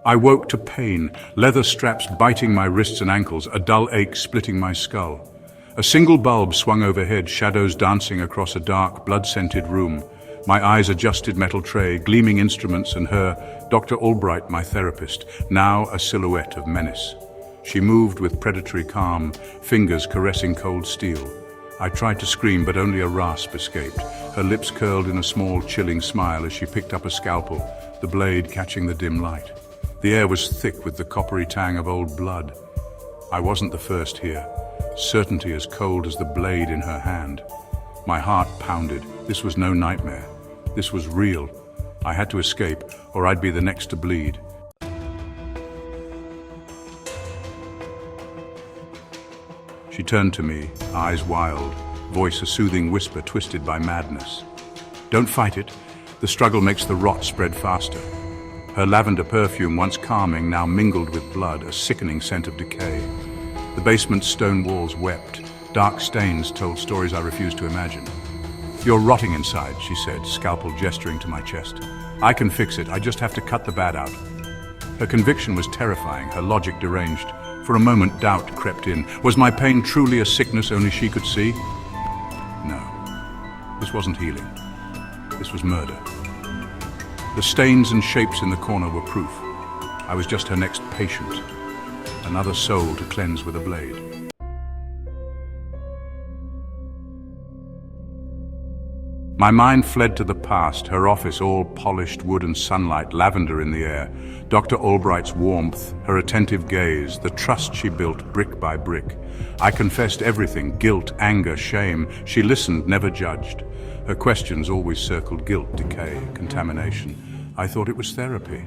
I woke to pain, leather straps biting my wrists and ankles, a dull ache splitting my skull. A single bulb swung overhead, shadows dancing across a dark, blood-scented room. My eyes adjusted metal tray, gleaming instruments, and her, Dr. Albright, my therapist, now a silhouette of menace. She moved with predatory calm, fingers caressing cold steel. I tried to scream, but only a rasp escaped. Her lips curled in a small, chilling smile as she picked up a scalpel, the blade catching the dim light. The air was thick with the coppery tang of old blood. I wasn't the first here. Certainty as cold as the blade in her hand. My heart pounded. This was no nightmare. This was real. I had to escape, or I'd be the next to bleed. She turned to me, eyes wild, voice a soothing whisper twisted by madness. Don't fight it. The struggle makes the rot spread faster. Her lavender perfume, once calming, now mingled with blood, a sickening scent of decay. The basement's stone walls wept. Dark stains told stories I refused to imagine. You're rotting inside, she said, scalpel gesturing to my chest. I can fix it. I just have to cut the bad out. Her conviction was terrifying, her logic deranged. For a moment, doubt crept in. Was my pain truly a sickness only she could see? No. This wasn't healing. This was murder. The stains and shapes in the corner were proof. I was just her next patient. Another soul to cleanse with a blade. My mind fled to the past, her office all polished wood and sunlight, lavender in the air. Dr. Albright's warmth, her attentive gaze, the trust she built brick by brick. I confessed everything, guilt, anger, shame. She listened, never judged. Her questions always circled guilt, decay, contamination. I thought it was therapy.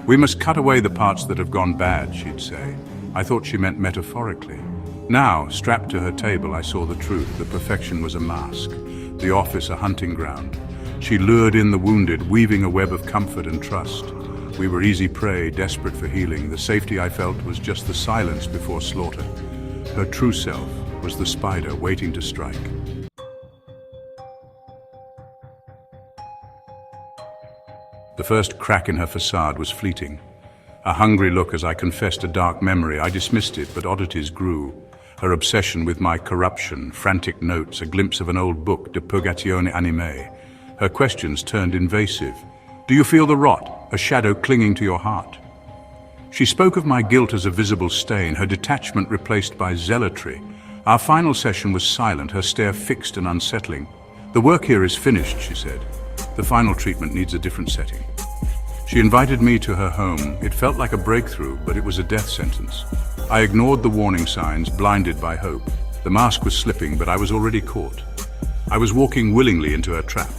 We must cut away the parts that have gone bad, she'd say. I thought she meant metaphorically. Now, strapped to her table, I saw the truth. The perfection was a mask. The office a hunting ground. She lured in the wounded, weaving a web of comfort and trust. We were easy prey, desperate for healing. The safety I felt was just the silence before slaughter. Her true self was the spider waiting to strike. The first crack in her facade was fleeting. A hungry look as I confessed a dark memory. I dismissed it, but oddities grew. Her obsession with my corruption, frantic notes, a glimpse of an old book, De Purgatione Anime. Her questions turned invasive. Do you feel the rot, a shadow clinging to your heart? She spoke of my guilt as a visible stain, her detachment replaced by zealotry. Our final session was silent, her stare fixed and unsettling. The work here is finished, she said. The final treatment needs a different setting. She invited me to her home. It felt like a breakthrough, but it was a death sentence. I ignored the warning signs, blinded by hope. The mask was slipping, but I was already caught. I was walking willingly into her trap.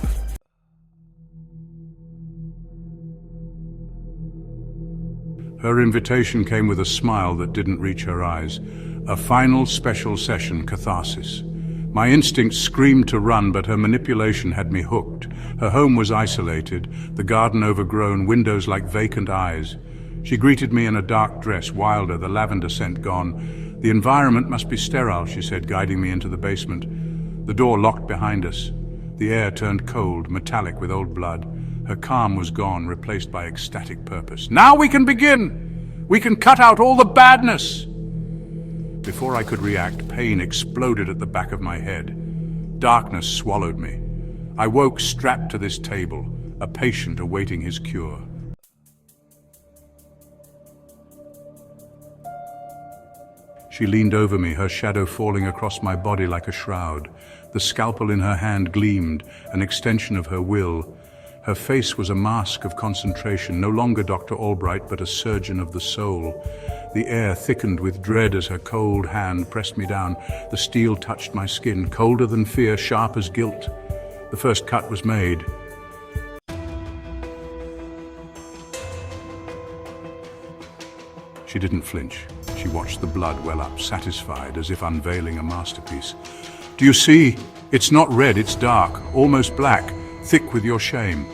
Her invitation came with a smile that didn't reach her eyes. A final special session catharsis. My instincts screamed to run, but her manipulation had me hooked. Her home was isolated, the garden overgrown, windows like vacant eyes. She greeted me in a dark dress, wilder, the lavender scent gone. The environment must be sterile, she said, guiding me into the basement. The door locked behind us. The air turned cold, metallic with old blood. Her calm was gone, replaced by ecstatic purpose. Now we can begin! We can cut out all the badness! Before I could react, pain exploded at the back of my head. Darkness swallowed me. I woke strapped to this table, a patient awaiting his cure. She leaned over me, her shadow falling across my body like a shroud. The scalpel in her hand gleamed, an extension of her will. Her face was a mask of concentration, no longer Dr. Albright, but a surgeon of the soul. The air thickened with dread as her cold hand pressed me down. The steel touched my skin, colder than fear, sharp as guilt. The first cut was made. She didn't flinch. She watched the blood well up, satisfied, as if unveiling a masterpiece. Do you see? It's not red, it's dark, almost black, thick with your shame.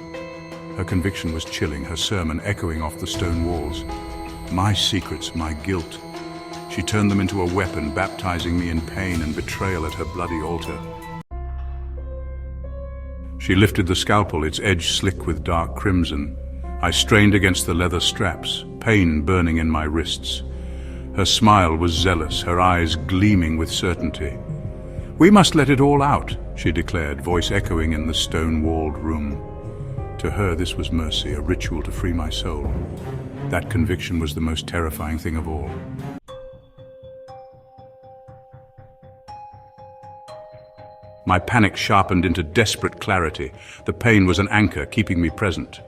Her conviction was chilling, her sermon echoing off the stone walls. My secrets, my guilt. She turned them into a weapon, baptizing me in pain and betrayal at her bloody altar. She lifted the scalpel, its edge slick with dark crimson. I strained against the leather straps. pain burning in my wrists. Her smile was zealous, her eyes gleaming with certainty. "We must let it all out," she declared, voice echoing in the stone-walled room. To her, this was mercy, a ritual to free my soul. That conviction was the most terrifying thing of all. My panic sharpened into desperate clarity. The pain was an anchor, keeping me present.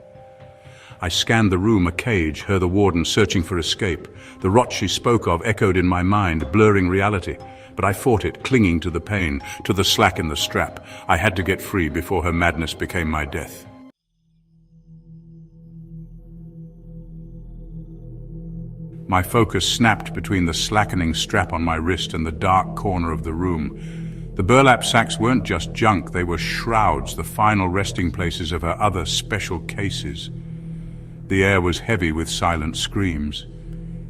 I scanned the room, a cage, her the warden searching for escape. The rot she spoke of echoed in my mind, blurring reality. But I fought it, clinging to the pain, to the slack in the strap. I had to get free before her madness became my death. My focus snapped between the slackening strap on my wrist and the dark corner of the room. The burlap sacks weren't just junk, they were shrouds, the final resting places of her other special cases. The air was heavy with silent screams.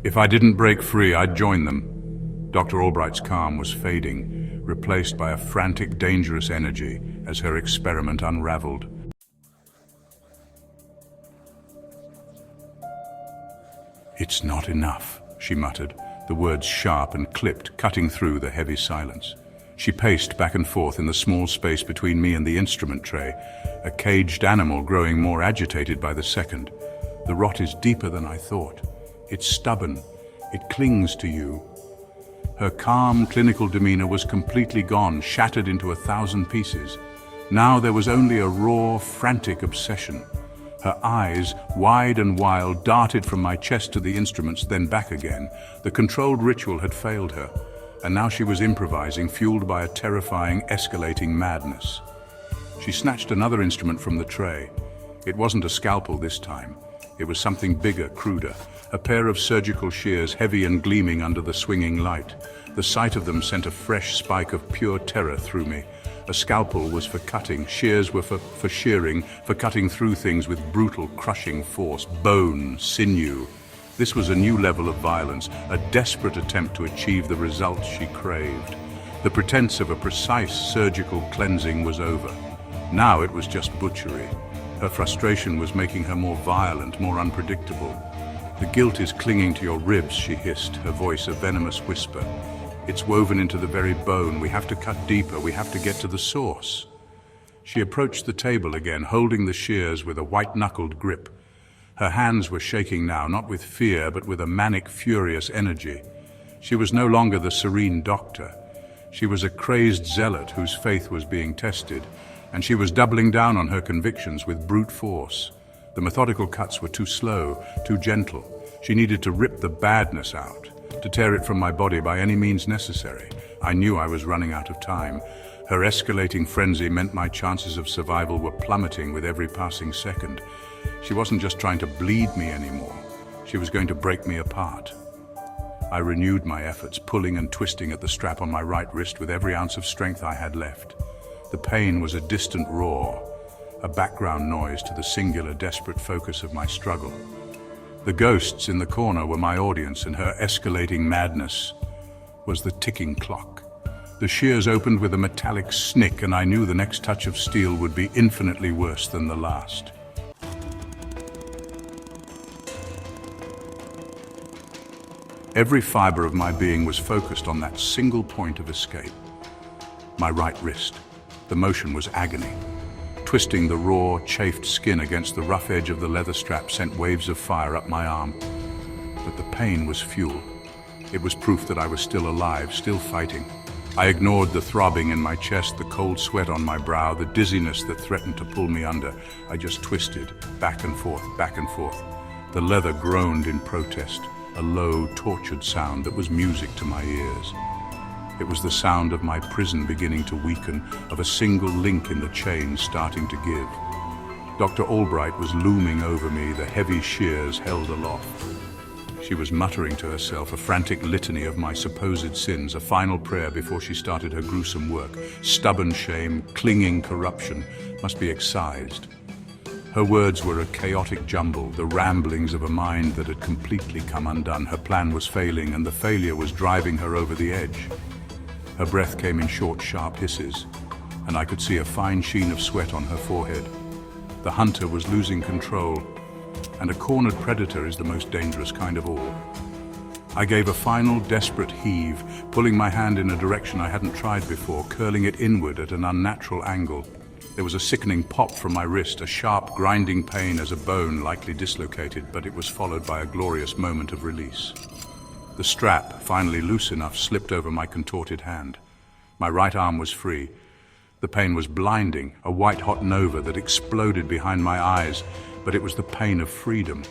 If I didn't break free, I'd join them. Dr. Albright's calm was fading, replaced by a frantic, dangerous energy as her experiment unraveled. "It's not enough," she muttered, the words sharp and clipped, cutting through the heavy silence. She paced back and forth in the small space between me and the instrument tray, a caged animal growing more agitated by the second. "The rot is deeper than I thought. It's stubborn. It clings to you." Her calm, clinical demeanor was completely gone, shattered into 1,000 pieces. Now there was only a raw, frantic obsession. Her eyes, wide and wild, darted from my chest to the instruments, then back again. The controlled ritual had failed her, and now she was improvising, fueled by a terrifying, escalating madness. She snatched another instrument from the tray. It wasn't a scalpel this time. It was something bigger, cruder. A pair of surgical shears, heavy and gleaming under the swinging light. The sight of them sent a fresh spike of pure terror through me. A scalpel was for cutting, shears were for shearing, for cutting through things with brutal, crushing force. Bone, sinew. This was a new level of violence, a desperate attempt to achieve the results she craved. The pretense of a precise surgical cleansing was over. Now it was just butchery. Her frustration was making her more violent, more unpredictable. "The guilt is clinging to your ribs," she hissed, her voice a venomous whisper. "It's woven into the very bone. We have to cut deeper. We have to get to the source." She approached the table again, holding the shears with a white-knuckled grip. Her hands were shaking now, not with fear, but with a manic, furious energy. She was no longer the serene doctor. She was a crazed zealot whose faith was being tested, and she was doubling down on her convictions with brute force. The methodical cuts were too slow, too gentle. She needed to rip the badness out, to tear it from my body by any means necessary. I knew I was running out of time. Her escalating frenzy meant my chances of survival were plummeting with every passing second. She wasn't just trying to bleed me anymore. She was going to break me apart. I renewed my efforts, pulling and twisting at the strap on my right wrist with every ounce of strength I had left. The pain was a distant roar, a background noise to the singular, desperate focus of my struggle. The ghosts in the corner were my audience, and her escalating madness was the ticking clock. The shears opened with a metallic snick, and I knew the next touch of steel would be infinitely worse than the last. Every fiber of my being was focused on that single point of escape. My right wrist. The motion was agony. Twisting the raw, chafed skin against the rough edge of the leather strap sent waves of fire up my arm. But the pain was fuel. It was proof that I was still alive, still fighting. I ignored the throbbing in my chest, the cold sweat on my brow, the dizziness that threatened to pull me under. I just twisted, back and forth, back and forth. The leather groaned in protest, a low, tortured sound that was music to my ears. It was the sound of my prison beginning to weaken, of a single link in the chain starting to give. Dr. Albright was looming over me, the heavy shears held aloft. She was muttering to herself a frantic litany of my supposed sins, a final prayer before she started her gruesome work. Stubborn shame, clinging corruption must be excised. Her words were a chaotic jumble, the ramblings of a mind that had completely come undone. Her plan was failing, and the failure was driving her over the edge. Her breath came in short, sharp hisses, and I could see a fine sheen of sweat on her forehead. The hunter was losing control. and a cornered predator is the most dangerous kind of all. I gave a final, desperate heave, pulling my hand in a direction I hadn't tried before, curling it inward at an unnatural angle. There was a sickening pop from my wrist, a sharp, grinding pain as a bone likely dislocated, but it was followed by a glorious moment of release. The strap, finally loose enough, slipped over my contorted hand. My right arm was free. The pain was blinding, a white-hot nova that exploded behind my eyes, but it was the pain of freedom.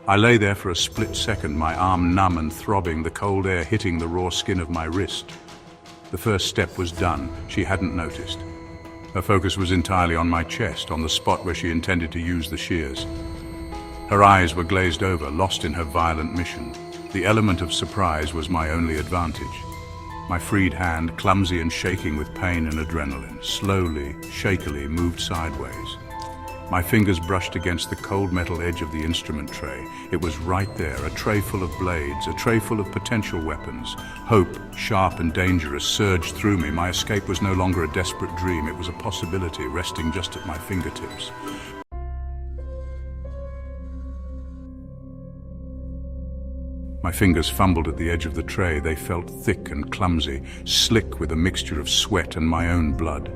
I lay there for a split second, my arm numb and throbbing, the cold air hitting the raw skin of my wrist. The first step was done. She hadn't noticed. Her focus was entirely on my chest, on the spot where she intended to use the shears. Her eyes were glazed over, lost in her violent mission. The element of surprise was my only advantage. My freed hand, clumsy and shaking with pain and adrenaline, slowly, shakily moved sideways. My fingers brushed against the cold metal edge of the instrument tray. It was right there, a tray full of blades, a tray full of potential weapons. Hope, sharp and dangerous, surged through me. My escape was no longer a desperate dream. It was a possibility resting just at my fingertips. My fingers fumbled at the edge of the tray. They felt thick and clumsy, slick with a mixture of sweat and my own blood.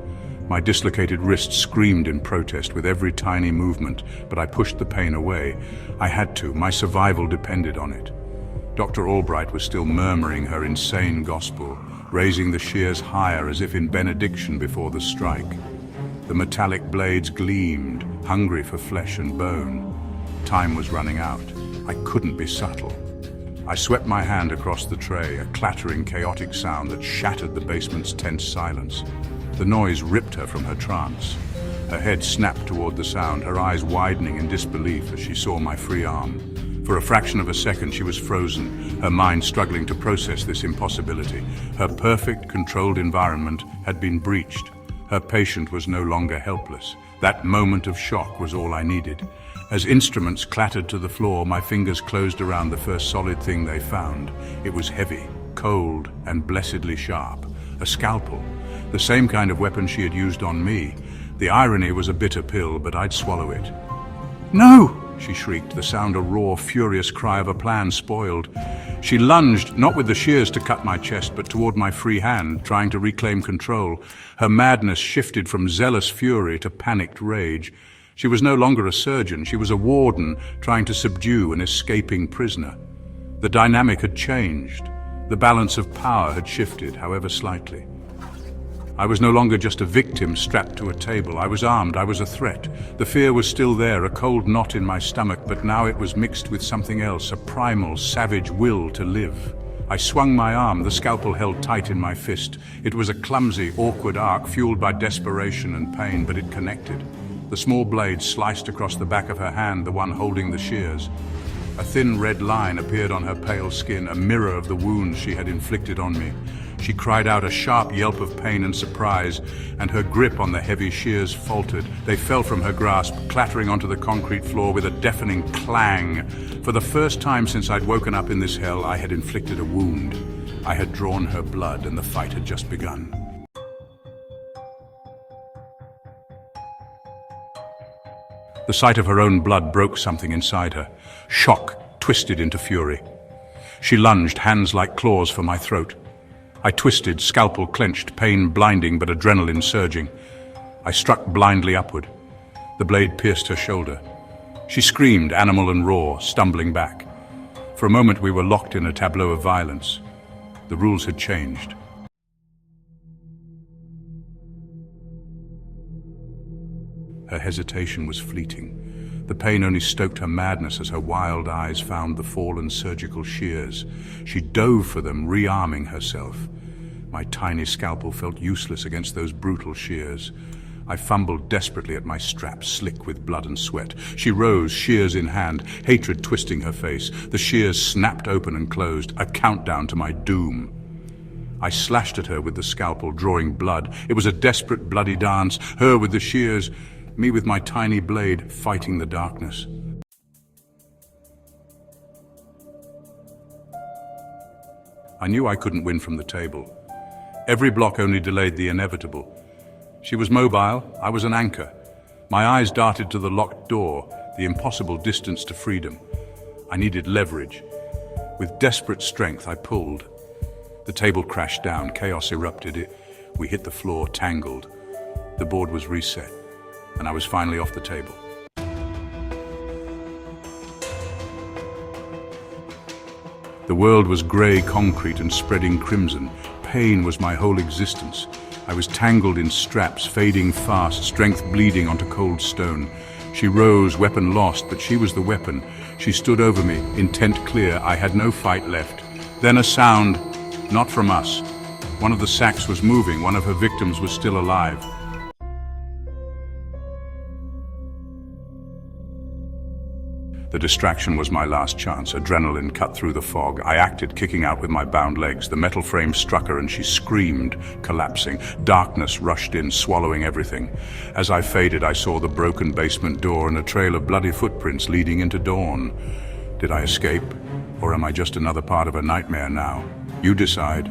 My dislocated wrist screamed in protest with every tiny movement, but I pushed the pain away. I had to. My survival depended on it. Dr. Albright was still murmuring her insane gospel, raising the shears higher as if in benediction before the strike. The metallic blades gleamed, hungry for flesh and bone. Time was running out. I couldn't be subtle. I swept my hand across the tray, a clattering, chaotic sound that shattered the basement's tense silence. The noise ripped her from her trance. Her head snapped toward the sound, her eyes widening in disbelief as she saw my free arm. For a fraction of a second, she was frozen, her mind struggling to process this impossibility. Her perfect, controlled environment had been breached. Her patient was no longer helpless. That moment of shock was all I needed. As instruments clattered to the floor, my fingers closed around the first solid thing they found. It was heavy, cold, and blessedly sharp. A scalpel. The same kind of weapon she had used on me. The irony was a bitter pill, but I'd swallow it. "No!" she shrieked, the sound a raw, furious cry of a plan spoiled. She lunged, not with the shears to cut my chest, but toward my free hand, trying to reclaim control. Her madness shifted from zealous fury to panicked rage. She was no longer a surgeon, she was a warden trying to subdue an escaping prisoner. The dynamic had changed. The balance of power had shifted, however slightly. I was no longer just a victim strapped to a table. I was armed, I was a threat. The fear was still there, a cold knot in my stomach, but now it was mixed with something else, a primal, savage will to live. I swung my arm, the scalpel held tight in my fist. It was a clumsy, awkward arc fueled by desperation and pain, but it connected. The small blade sliced across the back of her hand, the one holding the shears. A thin red line appeared on her pale skin, a mirror of the wounds she had inflicted on me. She cried out a sharp yelp of pain and surprise, and her grip on the heavy shears faltered. They fell from her grasp, clattering onto the concrete floor with a deafening clang. For the first time since I'd woken up in this hell, I had inflicted a wound. I had drawn her blood, and the fight had just begun. The sight of her own blood broke something inside her. Shock twisted into fury. She lunged, hands like claws for my throat. I twisted, scalpel clenched, pain blinding but adrenaline surging. I struck blindly upward. The blade pierced her shoulder. She screamed, animal and raw, stumbling back. For a moment we were locked in a tableau of violence. The rules had changed. Her hesitation was fleeting. The pain only stoked her madness as her wild eyes found the fallen surgical shears. She dove for them, rearming herself. My tiny scalpel felt useless against those brutal shears. I fumbled desperately at my strap, slick with blood and sweat. She rose, shears in hand, hatred twisting her face. The shears snapped open and closed, a countdown to my doom. I slashed at her with the scalpel, drawing blood. It was a desperate, bloody dance, her with the shears, me with my tiny blade, fighting the darkness. I knew I couldn't win from the table. Every block only delayed the inevitable. She was mobile, I was an anchor. My eyes darted to the locked door. the impossible distance to freedom. I needed leverage. With desperate strength, I pulled. The table crashed down, chaos erupted. We hit the floor, tangled. The board was reset, and I was finally off the table. The world was grey concrete and spreading crimson. Pain was my whole existence. I was tangled in straps, fading fast, strength bleeding onto cold stone. She rose, weapon lost, but she was the weapon. She stood over me, intent clear. I had no fight left. Then a sound, not from us. One of the sacks was moving. One of her victims was still alive. The distraction was my last chance. Adrenaline cut through the fog. I acted, kicking out with my bound legs. The metal frame struck her and she screamed, collapsing. Darkness rushed in, swallowing everything. As I faded, I saw the broken basement door and a trail of bloody footprints leading into dawn. Did I escape? Or am I just another part of a nightmare now? You decide.